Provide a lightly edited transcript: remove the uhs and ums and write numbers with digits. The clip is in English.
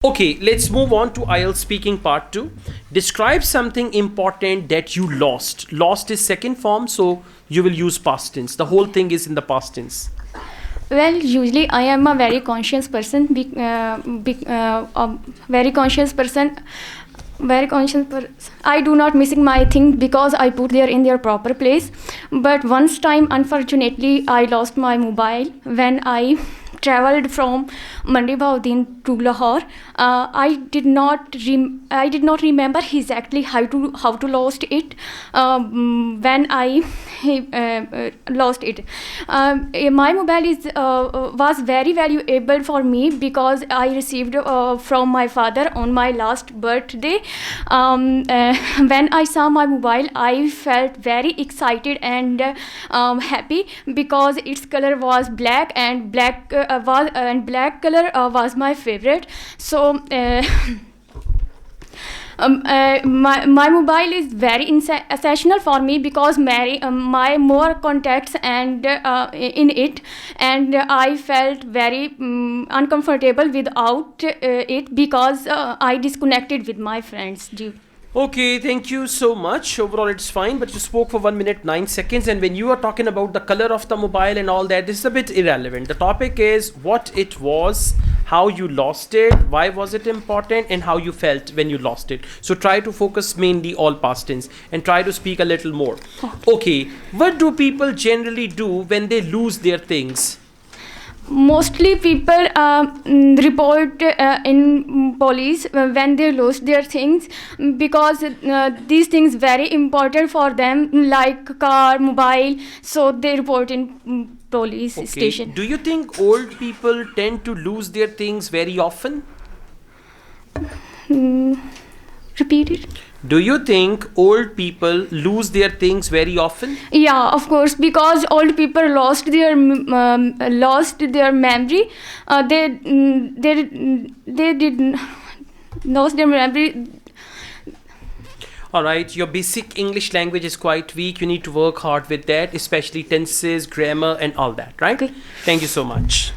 Okay, let's move on to Ielts speaking part 2. Describe something important that you lost. Lost is second form, so you will use past tense. The whole thing is in the past tense. Well, usually I am a very conscious person, very conscious person. I do not missing my thing because I put there in their proper place. But once time, unfortunately, I lost my mobile when I traveled from Mandi Bahudin to Lahore. I did not remember exactly how to lost it when I lost it. My mobile was very valuable for me because I received from my father on my last birthday. When I saw my mobile, I felt very excited and happy because its color was black, and black color was my favorite. So. My mobile is very essential for me because my more contacts and in it, and I felt very uncomfortable without it because I disconnected with my friends. Okay, thank you so much. Overall, it's fine, but you spoke for 1 minute 9 seconds, and when you are talking about the color of the mobile and all that, this is a bit irrelevant. The topic is what it was, how you lost it, why was it important, and how you felt when you lost it. So try to focus mainly all past tense and try to speak a little more. Okay, what do people generally do when they lose their things? Mostly people report in police when they lost their things because these things very important for them, like car, mobile, so they report in police station. Do you think old people tend to lose their things very often? Repeat it. Do you think old people lose their things very often? Yeah, of course, because old people lost their memory. They did lost their memory. All right, your basic English language is quite weak. You need to work hard with that, especially tenses, grammar, and all that, right? Okay. Thank you so much.